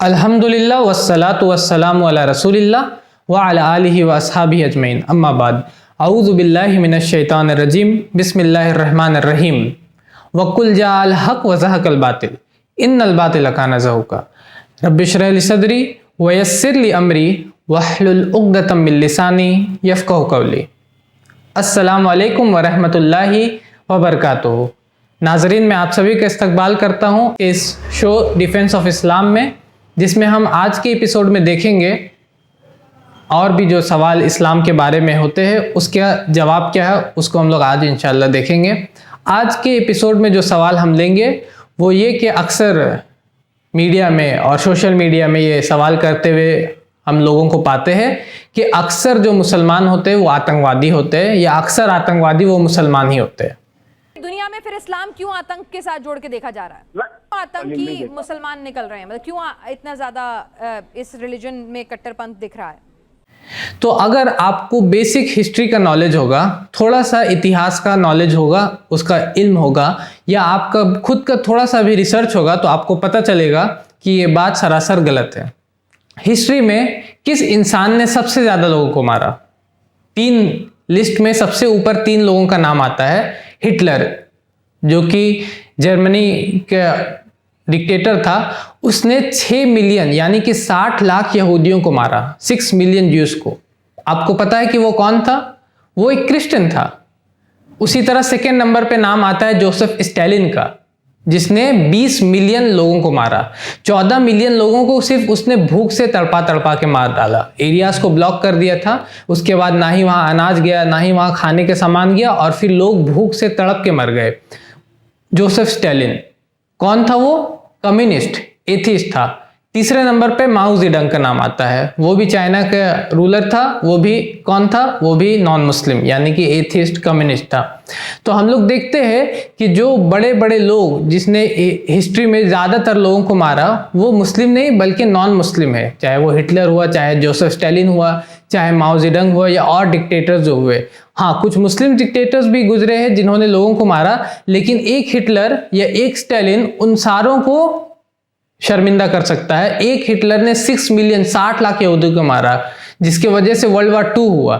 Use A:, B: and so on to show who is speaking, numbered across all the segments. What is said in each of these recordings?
A: अल्हम्दुलिल्लाह वस्सलातु वस्सलामु अला रसूलिल्लाह व अला आलिहि व अस्हाबिहि अजमईन अम्मा बाद अऊज़ु बिल्लाहि मिनश शैतानिर रजीम बिस्मिल्लाहिर रहमानिर रहीम वकुल जाअल हक व ज़हक़ल बातिल इन्नल बातिल काना ज़हूक़ा रब्बिश्रह लिी सदरी व यस्सिर ली अमरी वहलुल उक़दतम मिन लिसानी यफ़क़हू क़ौली। अस्सलामु अलैकुम व रहमतुल्लाहि व बरकातुहू। नाज़रीन, मैं आप सभी का इस्तकबाल करता हूँ इस शो डिफेंस ऑफ इस्लाम में, जिसमें हम आज के एपिसोड में देखेंगे और भी जो सवाल इस्लाम के बारे में होते हैं उसका जवाब क्या है, उसको हम लोग आज इंशाल्लाह देखेंगे। आज के एपिसोड में जो सवाल हम लेंगे वो ये कि अक्सर मीडिया में और सोशल मीडिया में ये सवाल करते हुए हम लोगों को पाते हैं कि अक्सर जो मुसलमान होते हैं वो आतंकवादी होते हैं, या अक्सर आतंकवादी वो मुसलमान ही होते हैं।
B: दुनिया में फिर इस्लाम क्यों आतंक के साथ जोड़ के देखा जा रहा है? आतंकी मुसलमान निकल रहे हैं, मतलब क्यों इतना ज्यादा इस रिलीजन में कट्टरपंथ दिख रहा है?
A: तो अगर आपको बेसिक हिस्ट्री का नॉलेज होगा, थोड़ा सा इतिहास का नॉलेज होगा, उसका इल्म होगा, या आपका खुद का थोड़ा सा भी रिसर्च होगा, तो आपको पता चलेगा कि ये बात सरासर गलत है। हिस्ट्री में किस इंसान ने सबसे ज्यादा लोगों को मारा? तीन लिस्ट में सबसे ऊपर तीन लोगों का नाम आता है। हिटलर, जो कि जर्मनी का डिक्टेटर था, उसने 6 मिलियन यानी कि 60 लाख यहूदियों को मारा, 6 मिलियन ज्यूस को। आपको पता है कि वो कौन था? वो एक क्रिश्चियन था। उसी तरह सेकेंड नंबर पे नाम आता है जोसेफ स्टालिन का, जिसने 20 मिलियन लोगों को मारा। 14 मिलियन लोगों को सिर्फ उसने भूख से तड़पा तड़पा के मार डाला। एरियाज को ब्लॉक कर दिया था, उसके बाद ना ही वहाँ अनाज गया, ना ही वहाँ खाने के सामान गया, और फिर लोग भूख से तड़प के मर गए। जोसेफ स्टालिन कौन था? वो कम्युनिस्ट, एथिस्ट था। तीसरे नंबर पे माओ जेडंग का नाम आता है, वो भी चाइना का रूलर था। वो भी कौन था? वो भी नॉन मुस्लिम यानी कि एथिस्ट कम्युनिस्ट था। तो हम लोग देखते हैं कि जो बड़े बड़े लोग जिसने हिस्ट्री में ज़्यादातर लोगों को मारा वो मुस्लिम नहीं बल्कि नॉन मुस्लिम है। चाहे वो हिटलर हुआ, चाहे जोसेफ स्टालिन हुआ, चाहे माओ जेडंग हुआ, या और डिक्टेटर्स जो हुए। हाँ, कुछ मुस्लिम डिक्टेटर्स भी गुजरे हैं जिन्होंने लोगों को मारा, लेकिन एक हिटलर या एक स्टालिन उन सारों को शर्मिंदा कर सकता है। एक हिटलर ने 6 मिलियन 60 लाख यहूदियों को मारा, जिसके वजह से वर्ल्ड वॉर 2 हुआ।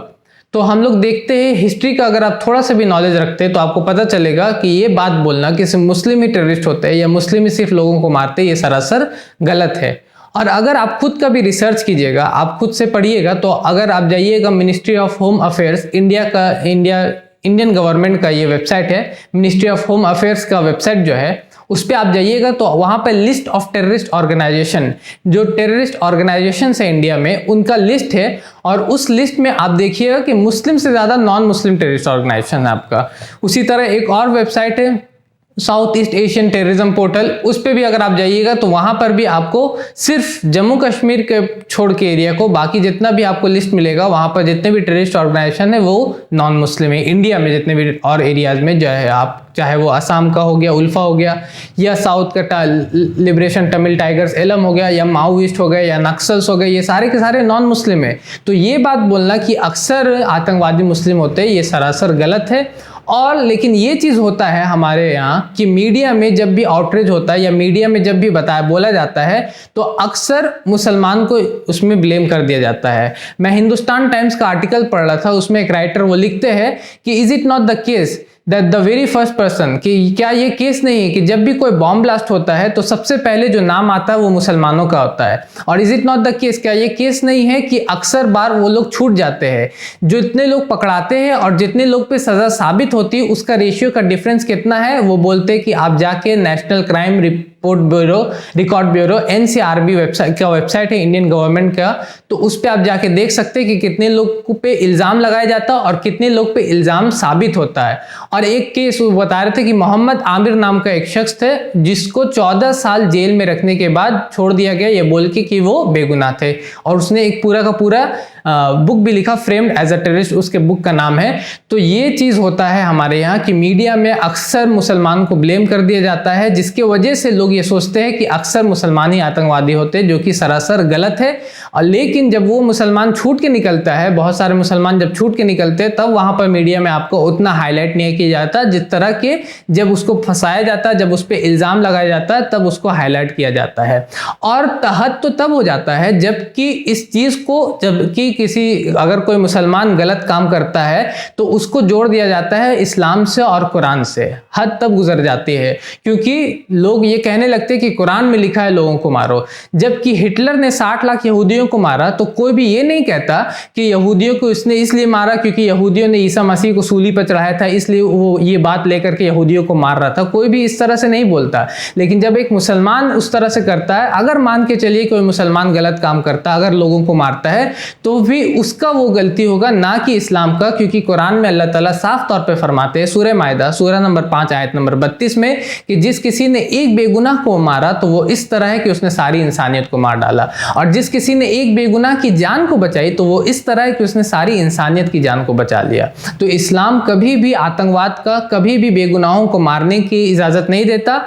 A: तो हम लोग देखते हैं हिस्ट्री का अगर आप थोड़ा सा भी नॉलेज रखते हैं तो आपको पता चलेगा कि ये बात बोलना कि सिर्फ मुस्लिम ही टेररिस्ट होते हैं या मुस्लिम ही सिर्फ लोगों को मारते हैं, ये सरासर गलत है। और अगर आप खुद का भी रिसर्च कीजिएगा, आप खुद से पढ़िएगा, तो अगर आप जाइएगा ministry of home affairs Indian government का ये वेबसाइट है, मिनिस्ट्री ऑफ होम अफेयर्स का वेबसाइट जो है, उस पर आप जाइएगा तो वहां पर लिस्ट ऑफ टेररिस्ट ऑर्गेनाइजेशन, जो टेररिस्ट ऑर्गेनाइजेशन है इंडिया में, उनका लिस्ट है। और उस लिस्ट में आप देखिएगा कि मुस्लिम से ज्यादा नॉन मुस्लिम टेररिस्ट ऑर्गेनाइजेशन है आपका। उसी तरह एक और वेबसाइट है south east Asian terrorism portal, उस पर भी अगर आप जाइएगा तो वहां पर भी आपको सिर्फ जम्मू कश्मीर के छोड़ के एरिया को, बाकी जितना भी आपको लिस्ट मिलेगा वहां पर जितने भी टेररिस्ट ऑर्गेनाइजेशन है वो नॉन मुस्लिम है। इंडिया में जितने भी और एरियाज में जो है, आप चाहे वो असम का हो गया, उल्फा हो गया, या साउथ का लिबरेशन तमिल टाइगर्स एलम हो गया, या माओइस्ट हो गए, या नक्सल्स हो गए, ये सारे के सारे नॉन मुस्लिम है। तो ये बात बोलना कि अक्सर आतंकवादी मुस्लिम होते हैं, ये सरासर गलत है। और लेकिन ये चीज़ होता है हमारे यहाँ कि मीडिया में जब भी आउटरीच होता है या मीडिया में जब भी बोला जाता है तो अक्सर मुसलमान को उसमें ब्लेम कर दिया जाता है। मैं हिंदुस्तान टाइम्स का आर्टिकल पढ़ रहा था, उसमें एक राइटर वो लिखते हैं कि is it not the case that the very first person, कि क्या ये केस नहीं है कि जब भी कोई बॉम्ब ब्लास्ट होता है तो सबसे पहले जो नाम आता है वो मुसलमानों का होता है? और is it not the case, क्या ये केस नहीं है कि अक्सर बार वो लोग छूट जाते हैं? जो इतने लोग पकड़ाते हैं और जितने लोग पे सजा साबित होती है उसका रेशियो का डिफरेंस कितना है? वो बोलते हैं कि आप जाके national crime record bureau NCRB website है इंडियन गवर्नमेंट का, तो उस पे आप जाके देख सकते हैं कि कितने लोग पे इल्जाम लगाया जाता है और कितने लोग पे इल्जाम साबित होता है। और एक केस वो बता रहे थे कि मोहम्मद आमिर नाम का एक शख्स थे जिसको 14 साल जेल में रखने के बाद छोड़ दिया गया, ये बोल के कि वो बेगुनाह थे, और उसने एक पूरा का पूरा बुक भी लिखा, फ्रेम्ड एज अ टेररिस्ट उसके बुक का नाम है। तो ये चीज़ होता है हमारे यहाँ कि मीडिया में अक्सर मुसलमान को ब्लेम कर दिया जाता है, जिसकी वजह से लोग ये सोचते हैं कि अक्सर मुसलमान ही आतंकवादी होते हैं, जो कि सरासर गलत है। और लेकिन जब वो मुसलमान छूट के निकलता है, बहुत सारे मुसलमान जब छूट के निकलते हैं, तब वहाँ पर मीडिया में आपको उतना हाईलाइट नहीं किया जाता जिस तरह के जब उसको फंसाया जाता है, जब उस पर इल्ज़ाम लगाया जाता है, तब उसको हाईलाइट किया जाता है। और हद तो तब हो जाता है जबकि इस चीज़ को, जबकि किसी अगर कोई मुसलमान गलत काम करता है तो उसको जोड़ दिया जाता है इस्लाम से और कुरान से। हद तब गुजर जाती है क्योंकि लोग ये कहने लगते हैं कि कुरान में लिखा है लोगों को मारो। जबकि हिटलर ने 60 लाख यहूदियों को मारा तो कोई भी ये नहीं कहता कि यहूदियों को इसने इसलिए मारा क्योंकि यहूदियों ने ईसा मसीह को सूली पर चढ़ाया था, इसलिए वो ये बात लेकर के यहूदियों को मार रहा था। कोई भी इस तरह से नहीं बोलता। लेकिन जब एक मुसलमान उस तरह से करता है, अगर मान के चलिए कोई मुसलमान गलत काम करता है, अगर लोगों को मारता है, तो भी उसका वो गलती होगा, ना कि इस्लाम का। क्योंकि कुरान में अल्लाह ताला साफ तौर पे फरमाते हैं, सूरह माइदा सूरह नंबर 5 आयत नंबर 32 में, कि जिस किसी ने एक बेगुनाह को मारा तो वो इस तरह है कि उसने सारी इंसानियत को मार डाला, और जिस किसी ने एक बेगुनाह की जान को बचाई तो वो इस तरह है कि उसने सारी इंसानियत की जान को बचा लिया। तो इस्लाम कभी भी आतंकवाद का, कभी भी बेगुनाहों को मारने की इजाज़त नहीं देता।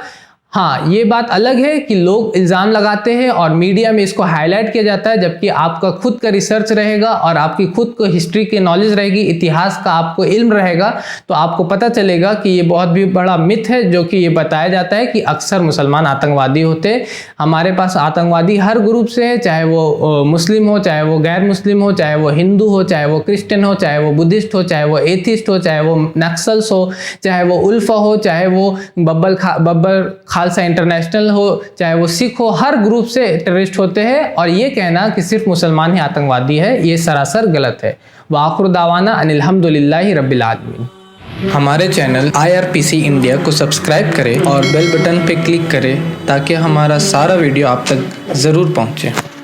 A: हाँ, ये बात अलग है कि लोग इल्ज़ाम लगाते हैं और मीडिया में इसको हाईलाइट किया जाता है, जबकि आपका खुद का रिसर्च रहेगा और आपकी खुद को हिस्ट्री की नॉलेज रहेगी, इतिहास का आपको इल्म रहेगा, तो आपको पता चलेगा कि ये बहुत भी बड़ा मिथ है जो कि ये बताया जाता है कि अक्सर मुसलमान आतंकवादी होते हैं। हमारे पास आतंकवादी हर ग्रुप से है, चाहे वो मुस्लिम हो, चाहे वो गैर मुस्लिम हो, चाहे वो हिंदू हो, चाहे वो क्रिश्चियन हो, चाहे वो बुद्धिस्ट हो, चाहे वो एथिस्ट हो, चाहे वो नक्सल्स हो, चाहे वो उल्फा हो, चाहे वो बब्बर खालसा इंटरनेशनल हो, चाहे वो सिख हो, हर ग्रुप से टेररिस्ट होते हैं। और ये कहना कि सिर्फ मुसलमान ही आतंकवादी है, ये सरासर गलत है। वाखिर दावाना अनिल हम्दुलिल्लाहि रब्बिल आलमीन। हमारे चैनल IRPC इंडिया को सब्सक्राइब करें और बेल बटन पे क्लिक करें ताकि हमारा सारा वीडियो आप तक ज़रूर पहुँचे।